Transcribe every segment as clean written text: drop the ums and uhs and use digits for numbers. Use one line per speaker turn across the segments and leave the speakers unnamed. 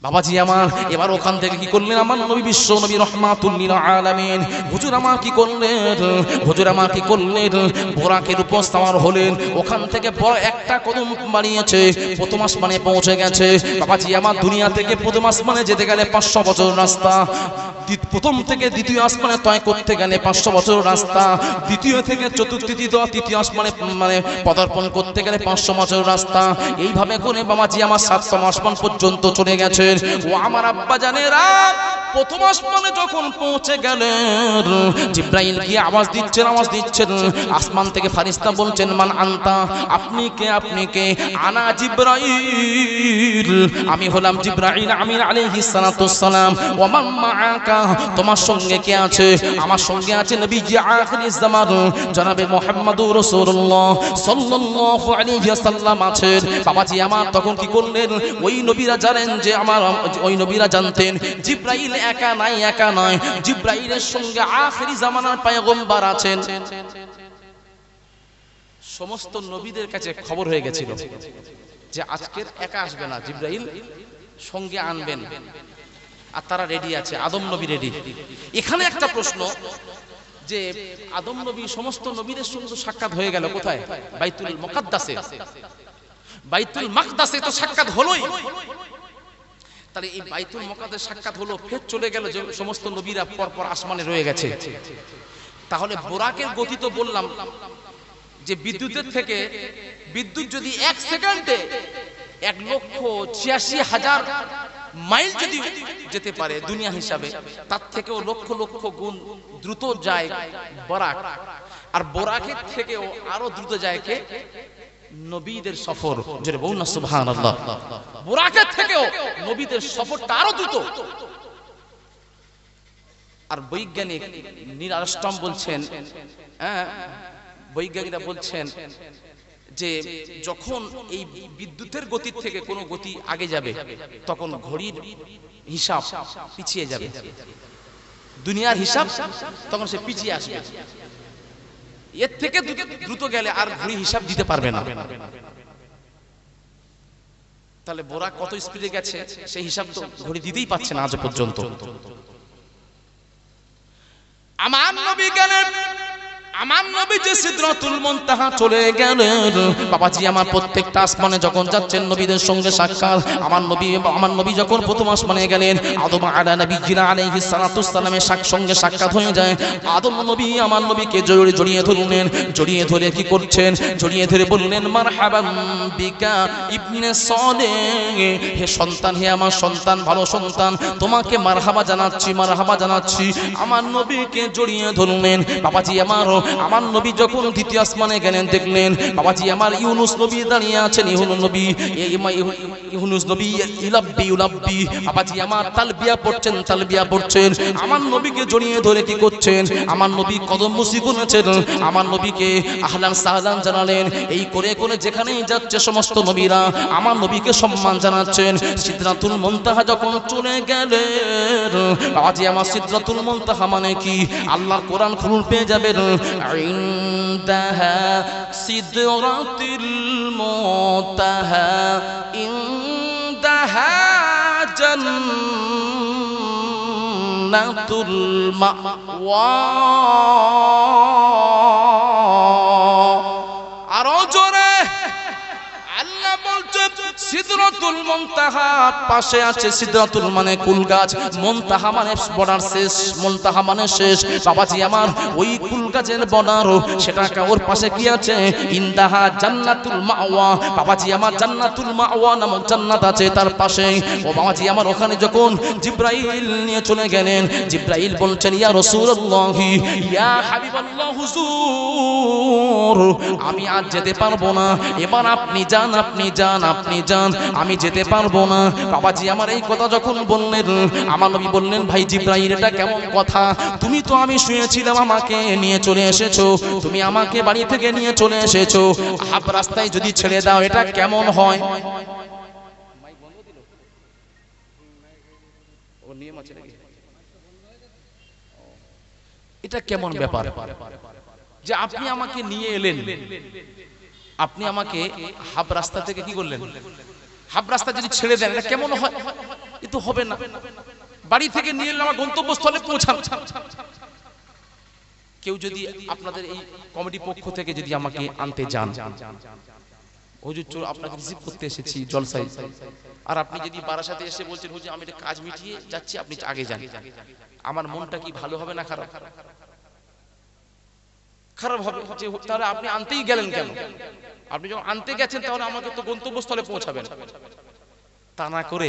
বাবাজি আমার এবার ওখান থেকে কি করলেন আমার নবী বিশ্ব নবী রহমাতুল লিল আলামিন হুজুর আমার কি করলেন বোরাকের উপর সওয়ার হলেন ওখান থেকে বড় একটা কদম বানিয়েছে প্রথম আসমানে পৌঁছে গেছে বাবাজি আমার দুনিয়া থেকে প্রথম আসমানে যেতে গেলে 500 বছর রাস্তা প্রথম থেকে দ্বিতীয় আসমানে তয় করতে গেলে 500 বছর রাস্তা দ্বিতীয় থেকে চতুর্থ তৃতীয় আসমানে মানে পদার্পণ করতে গেলে 500 বছর রাস্তা এইভাবে করে বাবাজি আমার 7তম আসমান পর্যন্ত চলে গেছে ও আমার আব্বা জানেরা প্রথম আসমানে যখন পৌঁছে গেলেন জিবরাইল গিয়ে আওয়াজ দিচ্ছেন আসমান থেকে ফেরেশতা বলছেন মান আনতা আপনি কে আনা জিবরাইল আমি হলাম জিবরাইল আমিন আলাইহিস সালাতুস সালাম ওয়া মান মাআকা তোমার সঙ্গে কে আছে আমার সঙ্গে আছে নবীজি আখিরিজ জামান জনাবে মুহাম্মদুর রাসূলুল্লাহ সাল্লাল্লাহু আলাইহি ওয়াসাল্লাম আছেন বাবাজি আমার তখন কি করলেন ওই নবীরা জানেন যে আমার ওই নবীরা জানতেন জিবরাইল একা নয় জিবরাইলের সঙ্গে আখিরি জামানার পয়গম্বর আছেন সমস্ত নবীদের কাছে খবর হয়ে গেছিল যে আজকের একা আসবে না জিবরাইল সঙ্গে আনবেন আর তারা রেডি আছে আদম নবী রেডি এখানে একটা প্রশ্ন যে আদম নবী সমস্ত নবীদের সঙ্গে সাক্ষাৎ হয়ে গেল কোথায় বাইতুল মুকাদ্দাসে বাইতুল মাকদাসে তো সাক্ষাৎ হলোই তাহলে এই বাইতুল মুকাদ্দাসে সাক্ষাৎ হলো ফের চলে গেল যে সমস্ত নবীরা পরপর আসমানে রয়ে গেছে তাহলে বোরাকের গতি তো বললাম যে বিদ্যুতের থেকে বিদ্যুৎ যদি 1 সেকেন্ডে 1,86,000 মাইল যদি যেতে পারে দুনিয়া হিসাবে তার থেকেও লক্ষ লক্ষ গুণ দ্রুত যায় বোরাক আর বোরাকের থেকেও আরো দ্রুত যায় কে নবীদের সফর জোরে বলুন না সুবহানাল্লাহ বোরাকের থেকেও নবীদের সফরটা আরো দ্রুত আর বৈজ্ঞানিক নীল আর্মস্ট্রং বলছেন বৈজ্ঞানিকরা বলছেন যে যখন এই বিদ্যুতের গতির থেকে কোনো গতি আগে যাবে তখন ঘড়ির হিসাব পিছিয়ে যাবে দুনিয়ার হিসাব তখন সে পিছিয়ে আসবে এর থেকে দ্রুত গেলে আর ঘড়ি হিসাব দিতে পারবে না তাহলে বোরাক কত স্পিডে গেছে সেই হিসাব তো ঘড়ি দিতেই পারছে না আজ পর্যন্ত আমার নবী গেলেন আমার নবী যে সিদরাতুল মুনতাহা চলে গেলেন বাবাজি আমার প্রত্যেকটা আসমানে যখন যাচ্ছেন নবীদের সঙ্গে সাক্ষাৎ আমার নবী যখন প্রথম আসমানে গেলেন আদম আলা নবিয়্যিনা আলাইহিস সালাতুস সালামের সঙ্গে সাক্ষাৎ হয়ে যায় আদম নবী আমার নবীকে জড়িয়ে ধরলেন জড়িয়ে ধরে কি করছেন জড়িয়ে ধরে বললেন মারহাবান বিকা ইবনে সালেহ হে সন্তান হে আমার সন্তান ভালো সন্তান তোমাকে মারহাবা জানাচ্ছি আমার নবীকে জড়িয়ে ধরলেন বাবাজি আমার নবী যখন দ্বিতীয় আসমানে গেলেন দেখলেন বাবাজি আমার ইউনুস নবী দাঁড়িয়ে আছেন ইউনুস নবী ইলাব্বি বাবাজি আমার তালবিয়া পড়ছেন আমার নবীকে জড়িয়ে ধরে কি করছেন আমার নবী কদম মুসি করেছেন আমার নবীকে আহলান সাহলান জানালেন এই করে যেখানেই যাচ্ছে সমস্ত নবীরা আমার নবীকে সম্মান জানাচ্ছেন সিদরাতুল মুনতাহা যখন চলে গেলেন বাবাজি আমার সিদরাতুল মুনতাহা মানে কি আল্লাহর কোরআন খুলুন পেয়ে যাবেন عندها سدرة المنتهى عندها جنة المأوى আরজরে আল্লাহ বলছেন সিদরাতুল মুনতাহা পাশে আছে সিদরাতুল মানে কুল গাছ মুনতাহা মানে বর্ডার শেষ মুনতাহা মানে শেষ বাবাজি আমার ওই কুল গাছের বর্ডার সেটা ওর পাশে কি আছে ইনদাহা জান্নাতুল মাওয়া বাবাজি আমার জান্নাতুল মাওয়া নামক জান্নাত আছে তার পাশে ও বাবাজি আমার ওখানে যখন জিবরাইল নিয়ে চলে গেলেন জিবরাইল বলছেন ইয়া রাসূলুল্লাহ ইয়া হাবিবাল্লাহ হুজুর আমি আজ যেতে পারবো না এবার আপনি যান আমি যেতে পারবো না বাবাজি আমার এই কথা যখন বললেন আমার নবী বললেন ভাই জিবরাইল এটা কেমন কথা তুমি তো আমি শুয়েছিলাম আমাকে নিয়ে চলে এসেছো তুমি আমাকে বাড়ি থেকে নিয়ে চলে এসেছো হাফ রাস্তায় যদি ছেড়ে দাও এটা কেমন হয় এটা কেমন ব্যাপার যে আপনি আমাকে নিয়ে এলেন আপনি আমাকে হাফ রাস্তা থেকে কি করলেন হাফ রাস্তা যদি ছেড়ে দেন এটা কেমন হয় এ তো তো হবে না, বাড়ি থেকে নিয়ে এলে আমার গন্তব্যস্থলে পৌঁছান। কেউ যদি আপনাদের এই কমিটি পক্ষ থেকে যদি আমাকে আনতে যান, হুজুর চোর আপনাকে রিসিভ করতে এসেছি জলসায়, আর আপনি যদি বারাসাতে এসে বলছেন হুজুর আমি একটা কাজ মিটিয়ে যাচ্ছি, আপনি আগে যান, আমার মনটা কি ভালো হবে না খারাপ? খারাপ হবে। তাহলে আপনি আনতেই গেলেন কেন? আপনি যখন আনতে গেছেন তাহলে আমাকে তো গন্তব্যস্থলে পৌঁছাবেন, তা না করে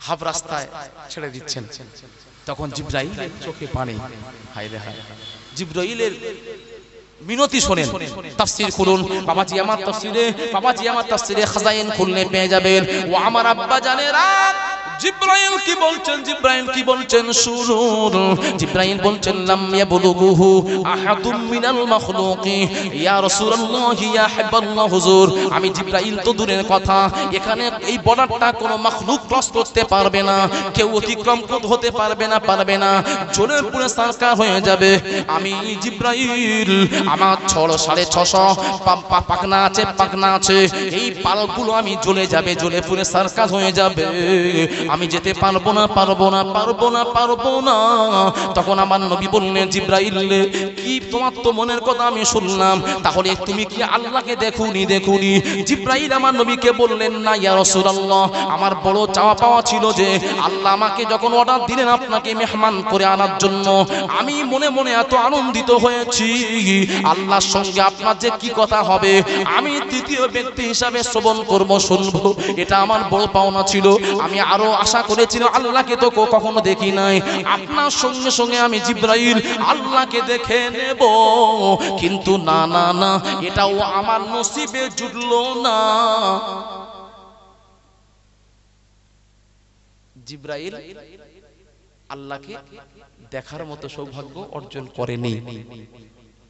হাফ রাস্তায় ছেড়ে দিচ্ছেন। তখন জিবরাইলের চোখে পানি, হায় রে হায়। জিবরাইলের মিনতি শোনেন, তাফসীর খুলুন বাবাজি আমার তাফসীরে খাজাইন খুললে পেয়ে যাবেন। ও আমার আব্বা জানেরা, জিবরাইল কি বলছেন শুনুন। জিবরাইল বলছেন লাম ইয়াবলুগুহু আহাদুম মিনাল মাখলুকি ইয়া রাসূলুল্লাহ ইয়া হাবিবাল্লাহ। হুজুর আমি জিবরাইল তো দূরের কথা, এখানে এই বর্ডারটা কোনো মাখলুক ক্রস করতে পারবে না, কেউ অতিক্রম হতে পারবে না, জোরে পুরো সারকার হয়ে যাবে। আমি জিবরাইল আমার 650 পাখনা আছে, এই পালকগুলো আমি জ্বলে যাবে, জ্বলে পুরো সারকার হয়ে যাবে, আমি যেতে পারবো না। তখন আমার নবী বললেন জিবরাইল কি তোমার তো মনের কথা আমি শুনলাম, তাহলে তুমি কি আল্লাহকে দেখুনি? জিবরাইল আমার নবীকে বললেন না ইয়া রাসূলুল্লাহ, আমার বড় চাওয়া পাওয়া ছিল যে আল্লাহ আমাকে যখন অর্ডার দিলেন আপনাকে মেহমান করে আনার জন্য, আমি মনে মনে এত আনন্দিত হয়েছি, আল্লাহর সঙ্গে আপনার যে কি কথা হবে আমি তৃতীয় ব্যক্তি হিসাবে শ্রবণ করব, শুনবো, এটা আমার বড় পাওনা ছিল। আমি আরো আশা করেছিলাম আল্লাহকে তো কখনো দেখি নাই, আপনার সঙ্গে আমি জিবরাইল আল্লাহকে দেখে নেব, কিন্তু না, এটাও আমার নসিবে জুটলো না। জিবরাইল আল্লাহকে দেখার মতো সৌভাগ্য অর্জন করেনি,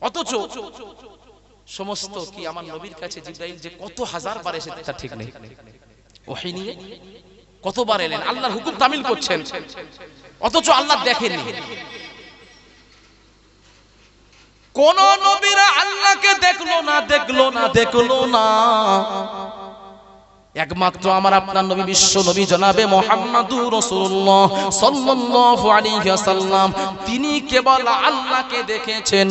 অথচ সমস্ত কি আমার নবীর কাছে জিবরাইল যে কত হাজার বার এসেছে তা ঠিক নেই, ওহী নিয়ে কতবার এলেন, আল্লাহর হুকুম তামিল করছেন, অথচ আল্লাহ দেখেননি। কোন নবীরা আল্লাহকে দেখলো না, একমাত্র আমার আপনার নবী, বিশ্ব নবী জনাবে মুহাম্মাদুর রাসূলুল্লাহ সাল্লাল্লাহু আলাইহি ওয়াসাল্লাম, তিনি কেবল আল্লাহকে দেখেছেন,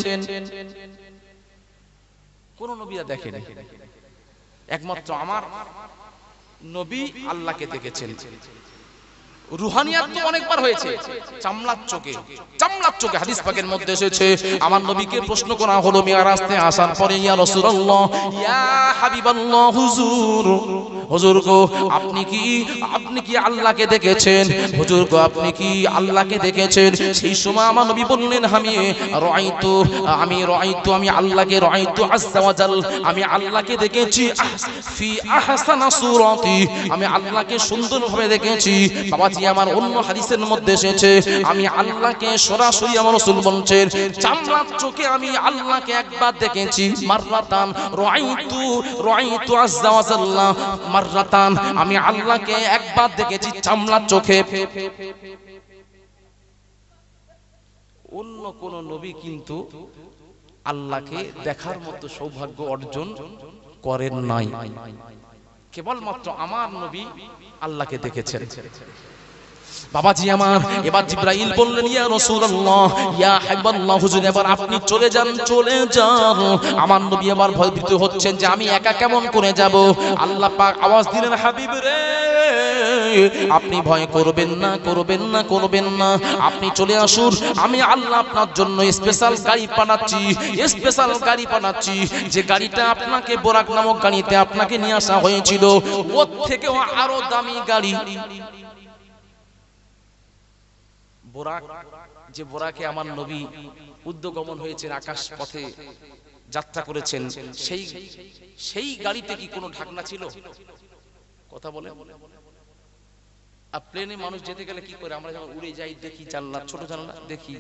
কোন নবীরা দেখেনি। একমাত্র আমার নবী আল্লাহকে দেখেছেন। রুহানিয়াত তো অনেকবার হয়েছে, চামড়ার চোখে হাদিস পাকের মধ্যে এসেছে। আমার নবীকে প্রশ্ন করা হলো মিরাজ থেকে আসার পরে, ইয়া রাসূলুল্লাহ ইয়া হাবিবাল্লাহ, হুজুর গো আপনি কি আল্লাহকে দেখেছেন? হুজুর গো আপনি কি আল্লাহকে দেখেছেন? সেই সময় আমার নবী বললেন আমি আল্লাহকে রাআইতু আযজা ওয়া জাল, আমি আল্লাহকে দেখেছি ফি আহসানা সূরাতি, আমি আল্লাহকে সুন্দরভাবে দেখেছি। বাবাজি আমার অন্য হাদিসের মধ্যে এসেছে আমি আল্লাহকে সরাসরি, আমার রাসূল বলছেন চামড়ার চোখে আমি আল্লাহকে একবার দেখেছি, মাররাতান রাআইতু আযজা ওয়া জাল্লা মাররাতান, আমি আল্লাহকে একবার দেখেছি চামড়ার চোখে। অন্য কোন নবী কিন্তু আল্লাহকে দেখার মতো সৌভাগ্য অর্জন করেন নাই, কেবলমাত্র আমার নবী আল্লাহকে দেখেছেন। বাবাজি আমার, এবার জিবরাইল বললেন ইয়া রাসূলুল্লাহ ইয়া হাবিবাল্লাহ, হুজুর এবার আপনি চলে যান। আমার নবী এবার ভয়ভীত হচ্ছেন যে আমি একা কেমন করে যাব। আল্লাহ পাক আওয়াজ দিলেন হাবিব রে, আপনি ভয় করবেন না, আপনি চলে আসুন, আমি আল্লাহ আপনার জন্য স্পেশাল গাড়ি পাঠাচ্ছি, যে গাড়িটা আপনাকে বোরাক নামক গাড়িতে আপনাকে নিয়ে আসা হয়েছিল, ওর থেকেও আরো দামি গাড়ি। যে বোরাকে আমার নবী উদ্যগমন হয়েছেন, আকাশ পথে যাত্রা করেছেন, সেই গাড়িতে কি কোনো ঢাকনা ছিল? কথা বলে প্লেনে মানুষ যেতে গেলে কি করে, আমরা যখন উড়ে যাই দেখি জানলা, ছোট জানলা দেখি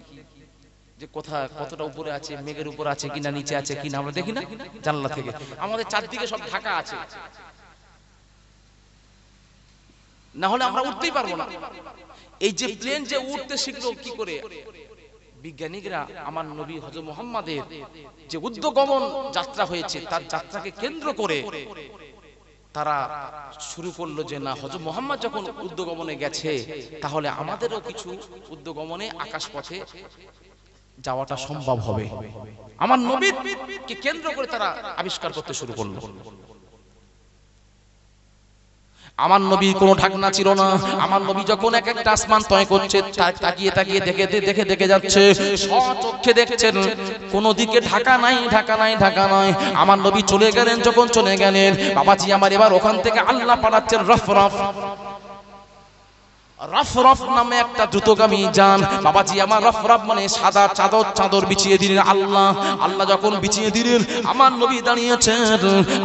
যে কতটা উপরে আছে, মেঘের উপর আছে কিনা, নিচে আছে কিনা, আমরা দেখি না জানলা থেকে। আমাদের চারদিকে সব ঢাকা আছে, না হলে আমরা উঠতেই পারবো না। এই যে প্লেন যে উঠতে শিখলো কি করে, বিজ্ঞানীরা আমার নবী হযরত মুহাম্মাদের যে উদ্যগমন যাত্রা হয়েছে তার যাত্রাকে কেন্দ্র করে তারা শুরু করলো যে না, হযরত মুহাম্মদ যখন উদ্যোগমনে গেছে তাহলে আমাদেরও কিছু উদ্যোগমনে আকাশ পথে যাওয়াটা সম্ভব হবে। আমার নবীকে কেন্দ্র করে তারা আবিষ্কার করতে শুরু করলো। আমার নবীর কোনো ঢাকনা ছিল না। আমার নবী যখন এক একটা আসমান তয় করছে, তাকিয়ে তাকিয়ে দেখে যাচ্ছে, স্বচক্ষে দেখছেন কোনো দিকে ঢাকা নাই, ঢাকা নাই, ঢাকা নাই। আমার নবী চলে গেলেন, যখন চলে গেলেন বাবাজি আমার এবার ওখান থেকে আল্লাহ পাঠাচ্ছেন রফরফ। রফরফ নামে একটা দ্রুতগামী যান বাবাজি আমার। রফরফ মানে সাদা চাদর বিছিয়ে দিলেন আল্লাহ। আল্লাহ যখন বিছিয়ে দিলেন আমার নবী দাঁড়িয়েছেন।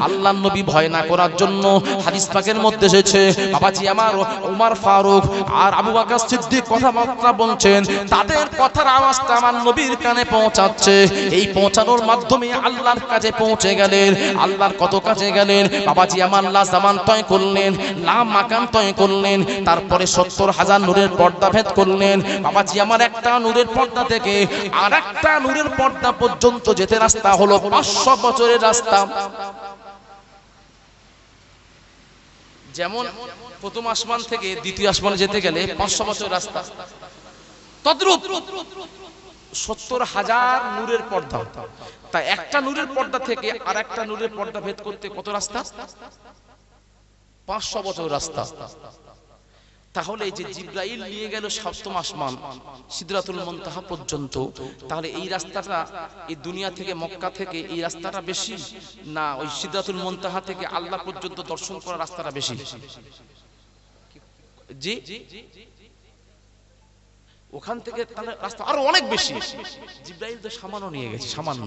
আল্লাহর নবী ভয় না করার জন্য হাদিস পাকের মধ্যে এসেছে বাবাজি আমার ওমর ফারুক আর আবু বকর সিদ্দিক কথাবার্তা বলছেন, তাদের কথার আওয়াজটা আমার নবীর কানে পৌঁছাচ্ছে। এই পৌঁছানোর মাধ্যমে আল্লাহর কাছে পৌঁছে গেলেন। আল্লাহর কত কাছে গেলেন বাবাজি আমার। লা জামান তয় করলেন, লা মাকান তয় করলেন, তারপরে 70,000 নূরের পর্দা ভেদ করলেন বাবাজি আমার। একটা নূরের পর্দা থেকে আর একটা নূরের পর্দা পর্যন্ত যেতে রাস্তা হলো 500 বছরের রাস্তা। যেমন প্রথম আসমান থেকে দ্বিতীয় আসমানে যেতে গেলে 500 বছরের রাস্তা, তদ্রূপ 70,000 নূরের পর্দা। তাই একটা নূরের পর্দা থেকে আর একটা নূরের পর্দা ভেদ করতে কত রাস্তা? 500 বছর রাস্তা। তাহলে এই যে জিবরাইল নিয়ে গেল সপ্তম আসমান সিদরাতুল মুনতাহা পর্যন্ত, তাহলে এই রাস্তাটা এই দুনিয়া থেকে মক্কা থেকে এই রাস্তাটা বেশি না ওই সিদরাতুল মুনতাহা থেকে আল্লাহ পর্যন্ত দর্শন করার রাস্তাটা বেশি? জি, ওখান থেকে তাহলে রাস্তা আরো অনেক বেশি। জিবরাইল তো সামান্য নিয়ে গেছে, সামান্য,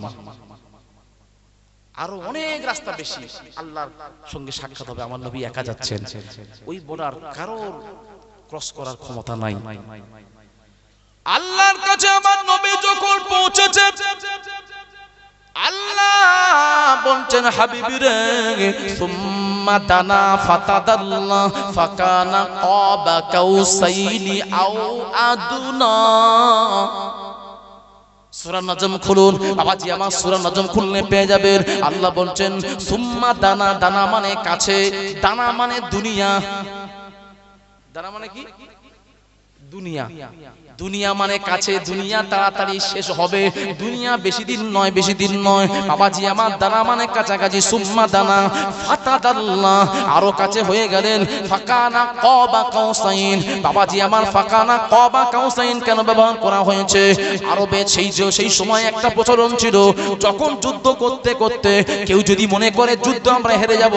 আরো অনেক রাস্তা বেশি। আল্লাহর সঙ্গে সাক্ষাৎ হবে, আমার নবী একা যাচ্ছেন, ওই বর্ডার কারোর ক্রস করার ক্ষমতা নাই। আল্লাহর কাছে আমার নবী যখন পৌঁছেছে আল্লাহ বলছেন হাবিবি রে, সুম্মা দানা ফাতাদাল্লা ফাকানা কাবা কাউসাইনি আও আদুনা। সূরা নজম খুলুন বাবাজি আমার, সূরা নজম খুললে পেয়ে যাবেন আল্লাহ বলছেন সুম্মা দানা। দানা মানে কাছে, দানা মানে দুনিয়া। দানা মানে কি? দুনিয়া। দুনিয়া মানে কাছে, দুনিয়া তাড়াতাড়ি শেষ হবে, দুনিয়া বেশি দিন নয়, বেশি দিন নয় বাবাজি আমার। দানা মানে কাছাকাছি, সুম্মা দানা ফাতাদাল্লাহ আরো কাছে হয়ে গেলেন, ফাকানা কাবা কাউসাইন বাবাজি আমার। ফাকানা কাবা কাউসাইন কেন ব্যবহার করা হয়েছে? আরবে সেই সময় একটা প্রচলন ছিল, যখন যুদ্ধ করতে করতে কেউ যদি মনে করে যুদ্ধ আমরা হেরে যাব,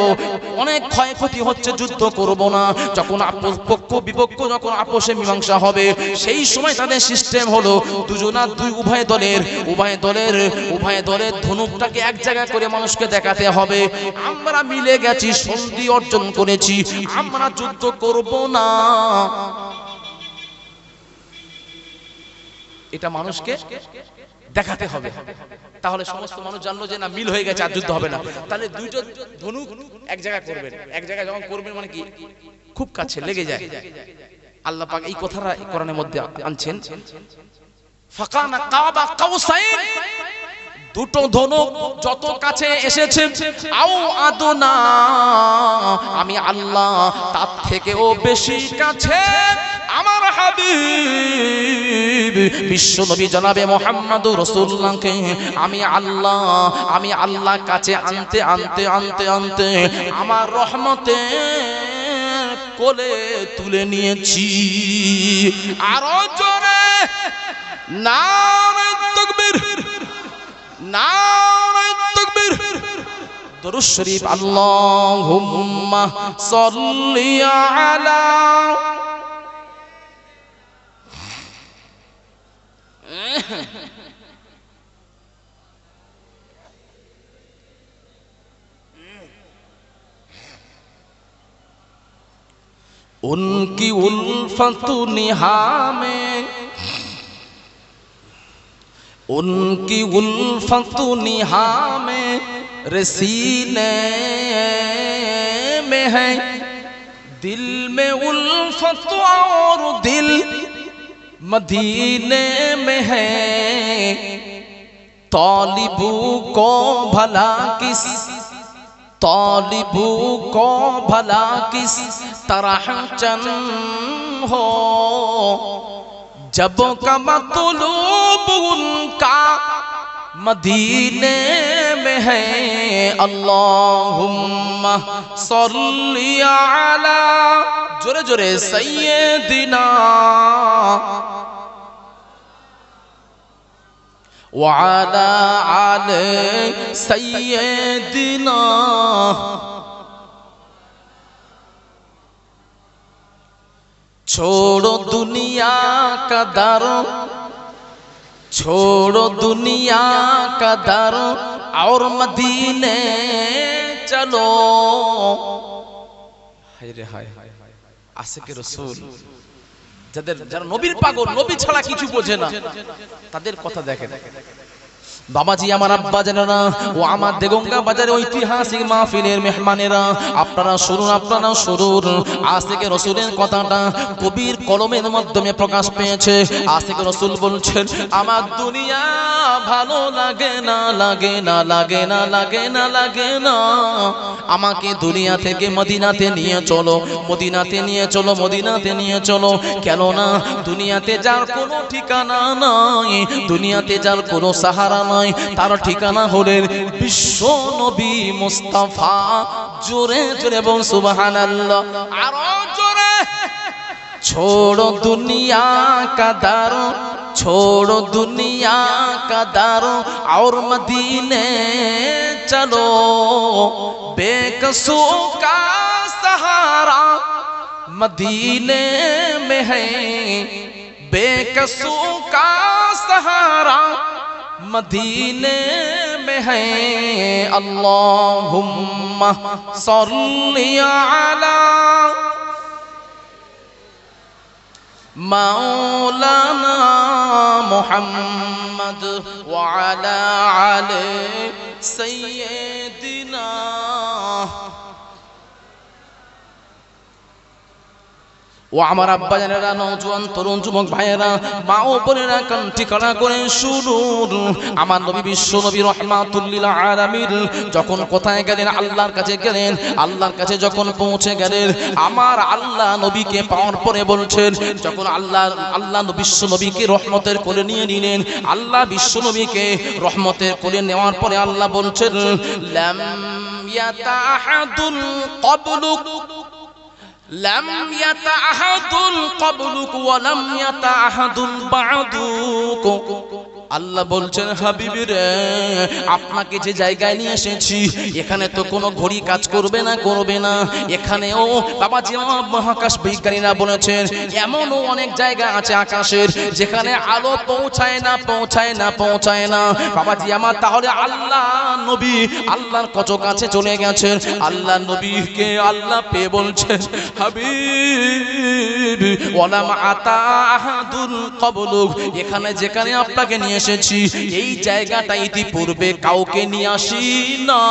অনেক ক্ষয়ক্ষতি হচ্ছে, যুদ্ধ করব না, যখন পক্ষ বিপক্ষ যখন আপোষে মীমাংসা হবে, সেই সময় তাদের সিস্টেম হলো উভয় দলের ধনুকটাকে এক জায়গায় করে মানুষকে দেখাতে হবে আমরা মিলে গেছি, সন্ধি অর্জন করেছি, আমরা যুদ্ধ করব না। এটা মানুষকে দেখাতে হবে, তাহলে সমস্ত মানুষ জানলো যে না মিল হয়ে গেছে, আর যুদ্ধ হবে না। তাহলে দুইজন ধনুক এক জায়গায় করবেন, এক জায়গায় যখন করবেন মানে কি খুব কাছে লেগে যায়। আল্লাহ পাক এই কথাটা কোরআনের মধ্যে আনছেন, ফাকানা কাবা কাউসাইন, দুটো ধনুক যত কাছে এসেছে, আও আদনা আমি আল্লাহ তার থেকেও বেশি কাছে আমার হাবিব বিশ্ব নবী জনাবে মুহাম্মদুর রাসূলুল্লাহকে আমি আল্লাহ কাছে আনতে আনতে আনতে আনতে আমার রহমতে কোলে তুলে নিয়েছি। আরো জোরে নারে তাকবীর, নারে তাকবীর, দরুদ শরীফ। আল্লাহুম্মা সাল্লি আলা उनकी उल्फत निहा में, उनकी उल्फत निहा में रसीने में है, दिल में उल्फत और दिल मदीने में है, तालिबू को भला किस तालिबू को भला किस तरह चन हो, जब का मतलूब उनका मदीने में है। अल्लाहुम्मा सल्ली अला, जोरे जोरे, सय्यदिना व अला आले सय्यदिना। छोड़ो दुनिया का दर, छोड़ो दुनिया का दर और मदीने चलो। हाय रे हाय, आशिक रसूल যারা নবীর পাগল, নবী ছাড়া কিছু বোঝে না, তাদের কথা দেখেন। বাবাজি আমার আব্বা জানেরা ও আমার দেগঙ্গা বাজারে ঐতিহাসিক মাহফিলের মেহমানেরা, আপনারা শুনুন, আপনারা শুনুন। আশিক রাসূলের কথাটা কবির কলমের মাধ্যমে প্রকাশ পেয়েছে। আশিক রাসূল বলছেন, আমার দুনিয়া ভালো লাগে না, লাগে না, লাগে না, লাগে না, লাগে না। আমাকে দুনিয়া থেকে মদিনাতে নিয়ে চলো, মদিনাতে নিয়ে চলো, মদিনাতে নিয়ে চলো। কেন না? দুনিয়াতে যার কোনো ঠিকানা নাই, দুনিয়াতে যার কোনো সাহারা নাই, তার ঠিকানা হলেন বিশ্ব নবী মুস্তাফা। জোরে জোরে বল সুবহানাল্লাহ, আরো জোরে। छोड़ो दुनिया का दर, छोड़ो दुनिया का दर और मदीने चलो। बेकसों का सहारा मदीने में है, बेकसों का सहारा मदीने में है। अल्लाहुम्मा सल्ली अला मौलाना मुहम्मद व अला आले सय्यदिना। ও আমার আব্বা জানেরা, নওজোয়ান তরুণ যুবক ভাইয়েরা, মা ও বোনেরা, কান ঠিকানা করে শুনুন। আমার নবী বিশ্ব নবী রহমাতুল লিল আলামিন যখন কোথায় গেলেন, আল্লাহর কাছে গেলেন। আল্লাহর কাছে যখন পৌঁছে গেলেন, আমার আল্লাহ নবীকে পাওয়ার পরে বলছেন, যখন আল্লাহ বিশ্ব নবীকে রহমতের কোলে নিয়ে নিলেন, আল্লাহ বিশ্ব নবীকে রহমতের কোলে নেওয়ার পরে আল্লাহ বলছেন, লাম ইয়াতাহাদুন ক্বাবলুক, لم يتعهد قبلك ولم يتعهد بعدك। আল্লাহ বলছেন, হাবিবি রে, আপনাকে যে জায়গায় নিয়ে এসেছি, এখানে তো কোনো ঘড়ি কাজ করবে না, করবে না। এখানেও বাবাজি আমার মহাকাশ বিজ্ঞানীরা বলেছেন, এমনও অনেক জায়গা আছে আকাশের যেখানে আলো পৌঁছায় না, পৌঁছায় না, পৌঁছায় না। বাবাজি আমার, তাহলে আল্লাহ নবী আল্লাহর কত কাছে চলে গেছেন। আল্লাহ নবীকে আল্লাহ পেয়ে বলছেন, হাবিব ওয়ালাম আতা আহাদুন ক্বাবলুক, এখানে যেখানে আপনাকে নিয়ে এসেছি, এই জায়গাটা ইতিপূর্বে কাউকে নিয়ে আসি না,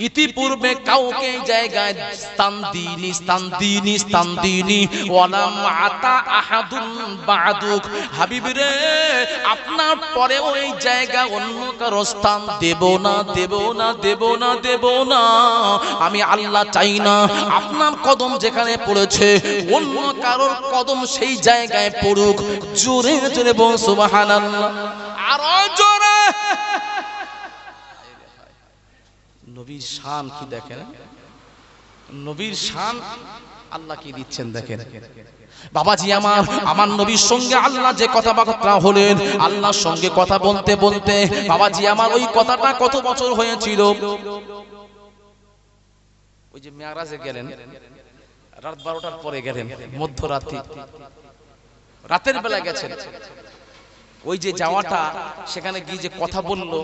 ইতিপূর্বে কাউকে জায়গায় স্থান দিইনি, স্থান দিইনি, স্থান দিইনি। ওয়ালাম আতা আহাদুন বাদুক, হাবিব রে, আপনার পরে ওই জায়গা অন্য কারো স্থান দেব না, দেব না, দেব না, দেব না। আমি আল্লাহ চাই না আপনার কদম যেখানে পড়েছে অন্য কারোর কদম সেই জায়গায় পড়ুক। জোরে জোরে বল সুবহানাল্লাহ, আরো জোরে। নবীর শান কি দেখেন, নবীর শান আল্লাহ কি দিচ্ছেন দেখেন। বাবাজি আমার নবীর সঙ্গে আল্লাহ যে কথাবার্তা হলেন, আল্লাহর সঙ্গে কথা বলতে বলতে বাবাজি আমার ওই কথাটা কত বছর হয়েছিল। ওই যে মেরাজে গেলেন, রাত 12টার পরে গেলেন, মধ্যরাত্রি, রাতের বেলা গেছেন। ওই যে যাওয়াটা, সেখানে গিয়ে যে কথা বললো,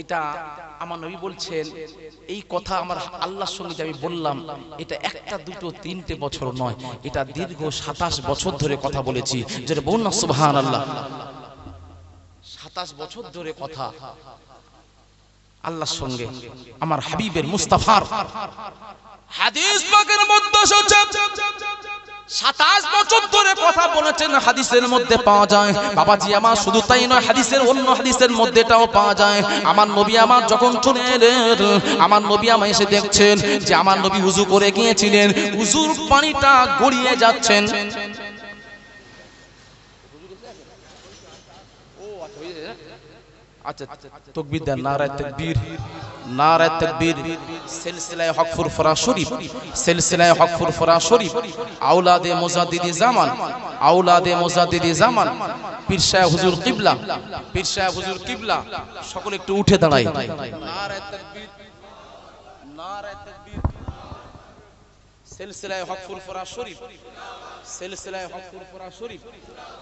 এটা আমার নবী বলছেন, এই কথা আমার আল্লাহর সঙ্গে যে আমি বললাম, এটা একটা দুটো তিনটে বছর নয়, এটা দীর্ঘ 27 বছর ধরে কথা বলেছি। যেটা বলুন না সুবহানাল্লাহ, 27 বছর ধরে কথা আল্লাহর সঙ্গে আমার হাবিবের মুস্তাফার। হাদিস পাকের মধ্যে 27 বছর ধরে কথা বলেছেন, হাদিসের মধ্যে পাওয়া যায়। বাবাজি আমার শুধু তাই নয়, হাদিসের অন্য হাদিসের মধ্যে এটাও পাওয়া যায়। আমার নবী আমার যখন চলে এলেন, আমার নবী আমার এসে দেখছেন যে আমার নবী ওযু করে গিয়েছিলেন, ওযুর পানিটা গড়িয়ে যাচ্ছেন। আচ্ছা তাকবীর দেন, নারায়ে তাকবীর, নারায়ে তাকবীর। সিলসিলায়ে হক ফুরফুরা শরীফ, সিলসিলায়ে হক ফুরফুরা শরীফ, আওলাদে মুজাদ্দিদি জামান, আওলাদে মুজাদ্দিদি জামান, পীর সাহেব হুজুর কিবলা, পীর সাহেব হুজুর কিবলা। সকলে একটু উঠে দাঁড়াই। নারায়ে তাকবীর, নারায়ে তাকবীর। সিলসিলায়ে হক ফুরফুরা শরীফ, সিলসিলায়ে হক ফুরফুরা শরীফ।